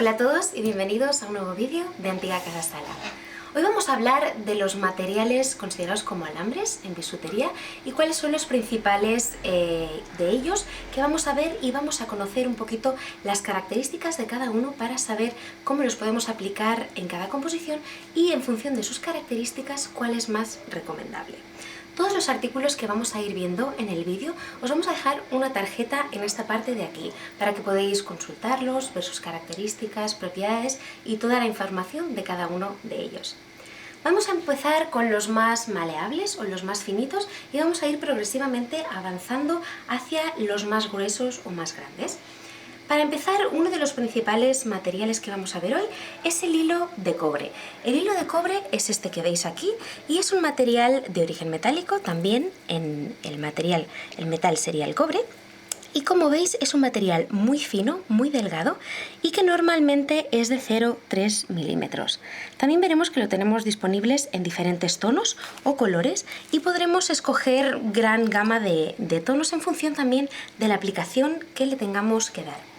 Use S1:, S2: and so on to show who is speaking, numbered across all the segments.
S1: Hola a todos y bienvenidos a un nuevo vídeo de Antiga Casa Sala. Hoy vamos a hablar de los materiales considerados como alambres en bisutería y cuáles son los principales de ellos que vamos a ver, y vamos a conocer un poquito las características de cada uno para saber cómo los podemos aplicar en cada composición y, en función de sus características, cuál es más recomendable. Todos los artículos que vamos a ir viendo en el vídeo os vamos a dejar una tarjeta en esta parte de aquí para que podáis consultarlos, ver sus características, propiedades y toda la información de cada uno de ellos. Vamos a empezar con los más maleables o los más finitos y vamos a ir progresivamente avanzando hacia los más gruesos o más grandes. Para empezar, uno de los principales materiales que vamos a ver hoy es el hilo de cobre. El hilo de cobre es este que veis aquí y es un material de origen metálico, también en el metal sería el cobre. Y como veis es un material muy fino, muy delgado y que normalmente es de 0,3 milímetros. También veremos que lo tenemos disponibles en diferentes tonos o colores y podremos escoger gran gama de tonos en función también de la aplicación que le tengamos que dar.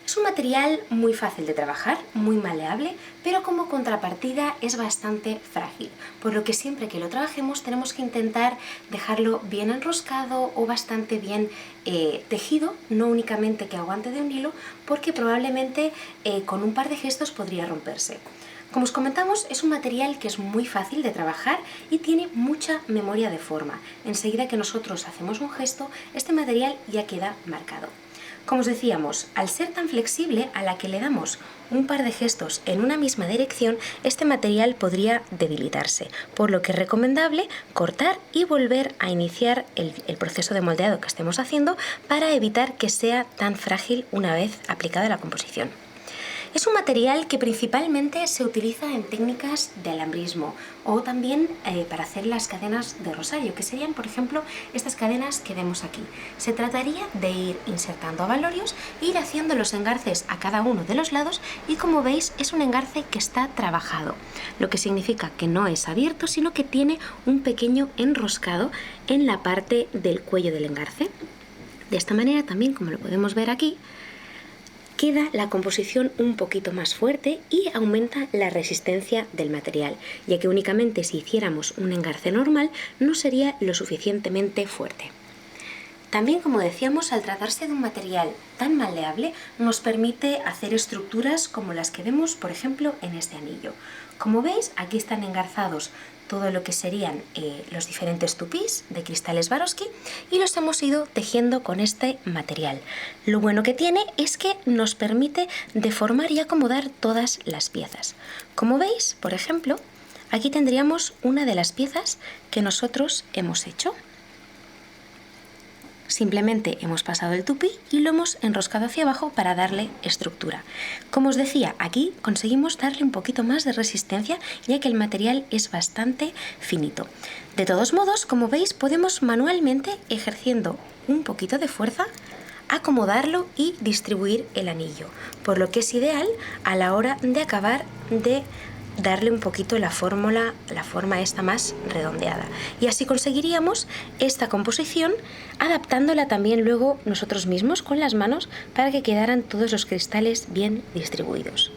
S1: Es un material muy fácil de trabajar, muy maleable, pero como contrapartida es bastante frágil, por lo que siempre que lo trabajemos tenemos que intentar dejarlo bien enroscado o bastante bien tejido, no únicamente que aguante de un hilo, porque probablemente con un par de gestos podría romperse. Como os comentamos, es un material que es muy fácil de trabajar y tiene mucha memoria de forma. Enseguida que nosotros hacemos un gesto, este material ya queda marcado. Como os decíamos, al ser tan flexible, a la que le damos un par de gestos en una misma dirección, este material podría debilitarse, por lo que es recomendable cortar y volver a iniciar el proceso de moldeado que estemos haciendo para evitar que sea tan frágil una vez aplicada la composición. Es un material que principalmente se utiliza en técnicas de alambrismo o también para hacer las cadenas de rosario, que serían, por ejemplo, estas cadenas que vemos aquí. Se trataría de ir insertando abalorios e ir haciendo los engarces a cada uno de los lados y, como veis, es un engarce que está trabajado, lo que significa que no es abierto, sino que tiene un pequeño enroscado en la parte del cuello del engarce. De esta manera también, como lo podemos ver aquí, queda la composición un poquito más fuerte y aumenta la resistencia del material, ya que únicamente si hiciéramos un engarce normal no sería lo suficientemente fuerte. También, como decíamos, al tratarse de un material tan maleable, nos permite hacer estructuras como las que vemos, por ejemplo, en este anillo. Como veis, aquí están engarzados todo lo que serían los diferentes tupís de cristales Swarovski y los hemos ido tejiendo con este material. Lo bueno que tiene es que nos permite deformar y acomodar todas las piezas. Como veis, por ejemplo, aquí tendríamos una de las piezas que nosotros hemos hecho. Simplemente hemos pasado el tupí y lo hemos enroscado hacia abajo para darle estructura. Como os decía, aquí conseguimos darle un poquito más de resistencia, ya que el material es bastante finito. De todos modos, como veis, podemos manualmente, ejerciendo un poquito de fuerza, acomodarlo y distribuir el anillo, por lo que es ideal a la hora de acabar de darle un poquito la forma esta más redondeada, y así conseguiríamos esta composición adaptándola también luego nosotros mismos con las manos para que quedaran todos los cristales bien distribuidos.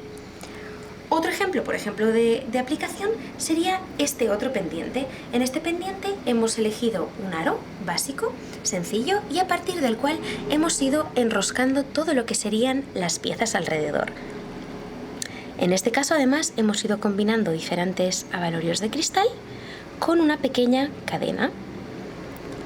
S1: Otro ejemplo, por ejemplo, de aplicación sería este otro pendiente. En este pendiente hemos elegido un aro básico, sencillo, y a partir del cual hemos ido enroscando todo lo que serían las piezas alrededor. En este caso, además, hemos ido combinando diferentes abalorios de cristal con una pequeña cadena.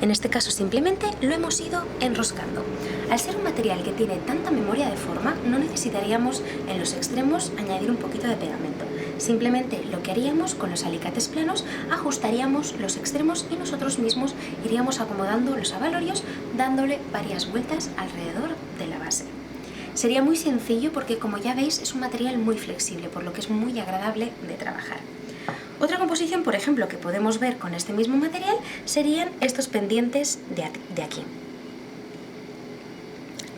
S1: En este caso, simplemente lo hemos ido enroscando. Al ser un material que tiene tanta memoria de forma, no necesitaríamos en los extremos añadir un poquito de pegamento. Simplemente lo que haríamos con los alicates planos, ajustaríamos los extremos y nosotros mismos iríamos acomodando los abalorios, dándole varias vueltas alrededor de la base. Sería muy sencillo porque, como ya veis, es un material muy flexible, por lo que es muy agradable de trabajar. Otra composición, por ejemplo, que podemos ver con este mismo material serían estos pendientes de aquí.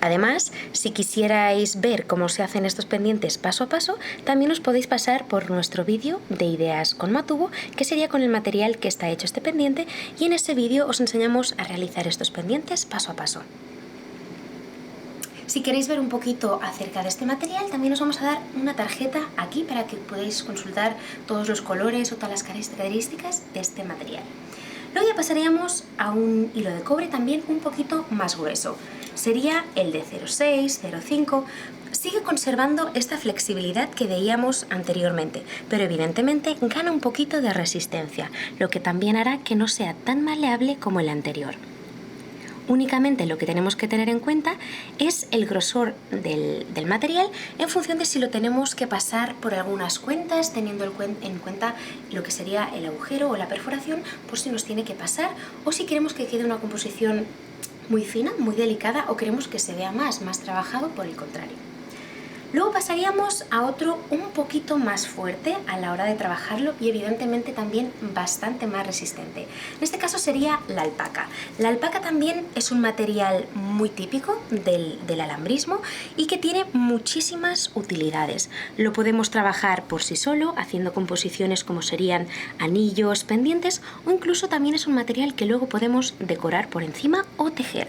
S1: Además, si quisierais ver cómo se hacen estos pendientes paso a paso, también os podéis pasar por nuestro vídeo de ideas con Matubo, que sería con el material que está hecho este pendiente, y en ese vídeo os enseñamos a realizar estos pendientes paso a paso. Si queréis ver un poquito acerca de este material, también os vamos a dar una tarjeta aquí para que podáis consultar todos los colores o todas las características de este material. Luego ya pasaríamos a un hilo de cobre también un poquito más grueso. Sería el de 0,6, 0,5. Sigue conservando esta flexibilidad que veíamos anteriormente, pero evidentemente gana un poquito de resistencia, lo que también hará que no sea tan maleable como el anterior. Únicamente lo que tenemos que tener en cuenta es el grosor del material en función de si lo tenemos que pasar por algunas cuentas, teniendo en cuenta lo que sería el agujero o la perforación, por si nos tiene que pasar, o si queremos que quede una composición muy fina, muy delicada, o queremos que se vea más trabajado por el contrario. Luego pasaríamos a otro un poquito más fuerte a la hora de trabajarlo y evidentemente también bastante más resistente. En este caso sería la alpaca. La alpaca también es un material muy típico del alambrismo y que tiene muchísimas utilidades. Lo podemos trabajar por sí solo, haciendo composiciones como serían anillos, pendientes, o incluso también es un material que luego podemos decorar por encima o tejer.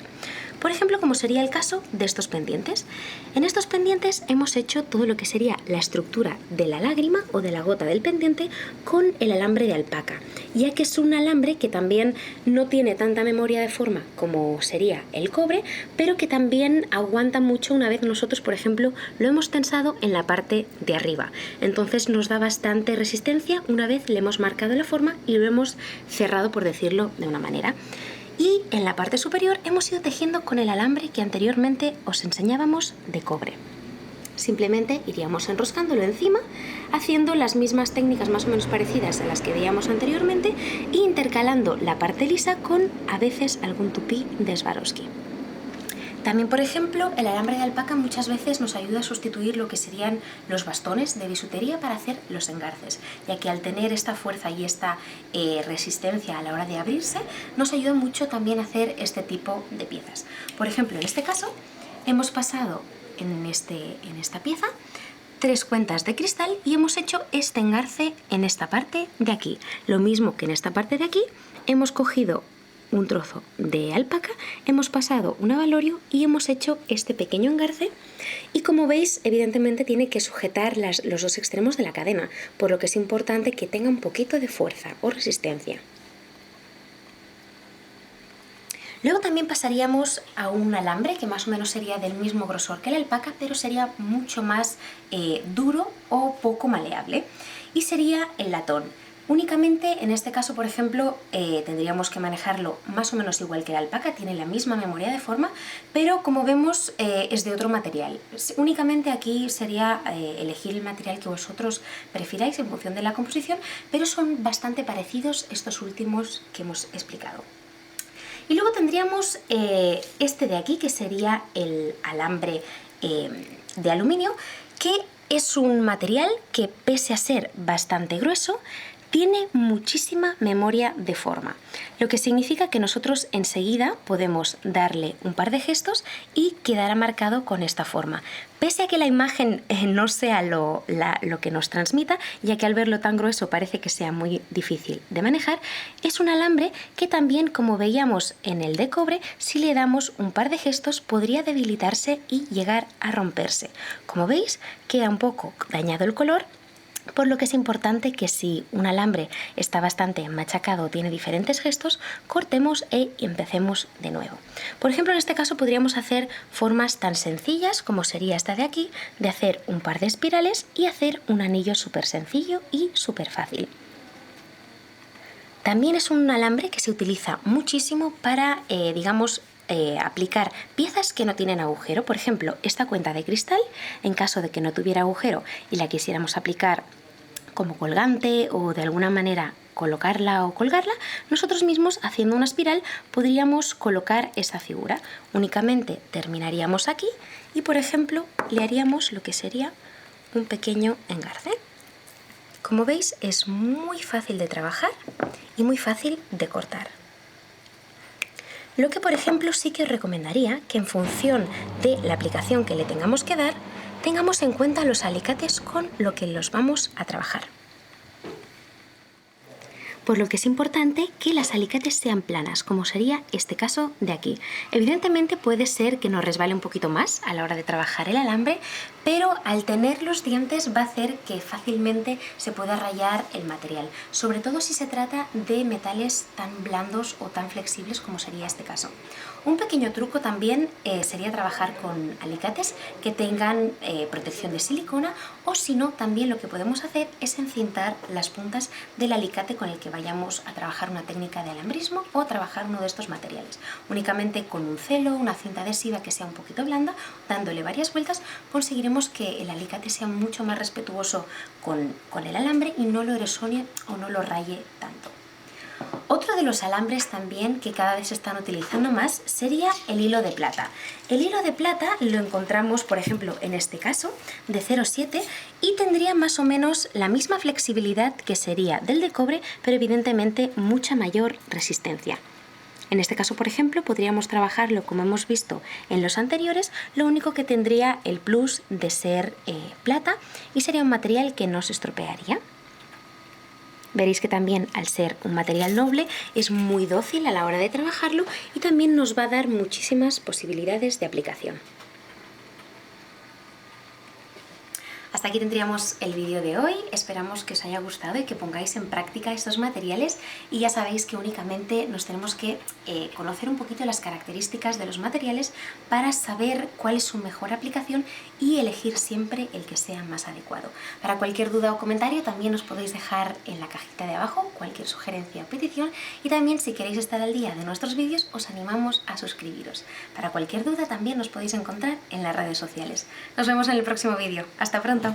S1: Por ejemplo, como sería el caso de estos pendientes. En estos pendientes hemos hecho todo lo que sería la estructura de la lágrima o de la gota del pendiente con el alambre de alpaca, ya que es un alambre que también no tiene tanta memoria de forma como sería el cobre, pero que también aguanta mucho una vez nosotros, por ejemplo, lo hemos tensado en la parte de arriba. Entonces nos da bastante resistencia una vez le hemos marcado la forma y lo hemos cerrado, por decirlo de una manera. Y en la parte superior hemos ido tejiendo con el alambre que anteriormente os enseñábamos de cobre. Simplemente iríamos enroscándolo encima, haciendo las mismas técnicas más o menos parecidas a las que veíamos anteriormente e intercalando la parte lisa con a veces algún tupí de Swarovski. También, por ejemplo, el alambre de alpaca muchas veces nos ayuda a sustituir lo que serían los bastones de bisutería para hacer los engarces, ya que al tener esta fuerza y esta resistencia a la hora de abrirse, nos ayuda mucho también a hacer este tipo de piezas. Por ejemplo, en este caso, hemos pasado en esta pieza 3 cuentas de cristal y hemos hecho este engarce en esta parte de aquí. Lo mismo que en esta parte de aquí, hemos cogido un trozo de alpaca, hemos pasado un abalorio y hemos hecho este pequeño engarce, y como veis evidentemente tiene que sujetar los dos extremos de la cadena, por lo que es importante que tenga un poquito de fuerza o resistencia. Luego también pasaríamos a un alambre que más o menos sería del mismo grosor que la alpaca, pero sería mucho más duro o poco maleable, y sería el latón. Únicamente en este caso, por ejemplo, tendríamos que manejarlo más o menos igual que la alpaca, tiene la misma memoria de forma, pero como vemos es de otro material. Únicamente aquí sería elegir el material que vosotros prefiráis en función de la composición, pero son bastante parecidos estos últimos que hemos explicado. Y luego tendríamos este de aquí, que sería el alambre de aluminio, que es un material que, pese a ser bastante grueso, tiene muchísima memoria de forma, lo que significa que nosotros enseguida podemos darle un par de gestos y quedará marcado con esta forma. Pese a que la imagen no sea lo que nos transmita, ya que al verlo tan grueso parece que sea muy difícil de manejar, es un alambre que también, como veíamos en el de cobre, si le damos un par de gestos podría debilitarse y llegar a romperse. Como veis, queda un poco dañado el color, por lo que es importante que si un alambre está bastante machacado o tiene diferentes gestos, cortemos e empecemos de nuevo. Por ejemplo, en este caso podríamos hacer formas tan sencillas como sería esta de aquí, de hacer un par de espirales y hacer un anillo súper sencillo y súper fácil. También es un alambre que se utiliza muchísimo para, aplicar piezas que no tienen agujero. Por ejemplo, esta cuenta de cristal, en caso de que no tuviera agujero y la quisiéramos aplicar como colgante o de alguna manera colocarla o colgarla, nosotros mismos, haciendo una espiral, podríamos colocar esa figura. Únicamente terminaríamos aquí y, por ejemplo, le haríamos lo que sería un pequeño engarce. Como veis, es muy fácil de trabajar y muy fácil de cortar. Lo que, por ejemplo, sí que os recomendaría que, en función de la aplicación que le tengamos que dar, tengamos en cuenta los alicates con lo que los vamos a trabajar. por lo que es importante que las alicates sean planas, como sería este caso de aquí. Evidentemente puede ser que nos resbale un poquito más a la hora de trabajar el alambre, pero al tener los dientes va a hacer que fácilmente se pueda rayar el material, sobre todo si se trata de metales tan blandos o tan flexibles como sería este caso. Un pequeño truco también sería trabajar con alicates que tengan protección de silicona, o si no, también lo que podemos hacer es encintar las puntas del alicate con el que vayamos a trabajar una técnica de alambrismo o trabajar uno de estos materiales. Únicamente con un celo, una cinta adhesiva que sea un poquito blanda, dándole varias vueltas, conseguiremos que el alicate sea mucho más respetuoso con el alambre y no lo erosione o no lo raye tanto. Otro de los alambres también que cada vez se están utilizando más sería el hilo de plata. El hilo de plata lo encontramos, por ejemplo, en este caso, de 0,7 y tendría más o menos la misma flexibilidad que sería del de cobre, pero evidentemente mucha mayor resistencia. En este caso, por ejemplo, podríamos trabajarlo como hemos visto en los anteriores, lo único que tendría el plus de ser plata y sería un material que no se estropearía. Veréis que también, al ser un material noble, es muy dócil a la hora de trabajarlo y también nos va a dar muchísimas posibilidades de aplicación. Hasta aquí tendríamos el vídeo de hoy. Esperamos que os haya gustado y que pongáis en práctica estos materiales, y ya sabéis que únicamente nos tenemos que conocer un poquito las características de los materiales para saber cuál es su mejor aplicación y elegir siempre el que sea más adecuado. Para cualquier duda o comentario también os podéis dejar en la cajita de abajo cualquier sugerencia o petición, y también si queréis estar al día de nuestros vídeos os animamos a suscribiros. Para cualquier duda también nos podéis encontrar en las redes sociales. Nos vemos en el próximo vídeo. ¡Hasta pronto!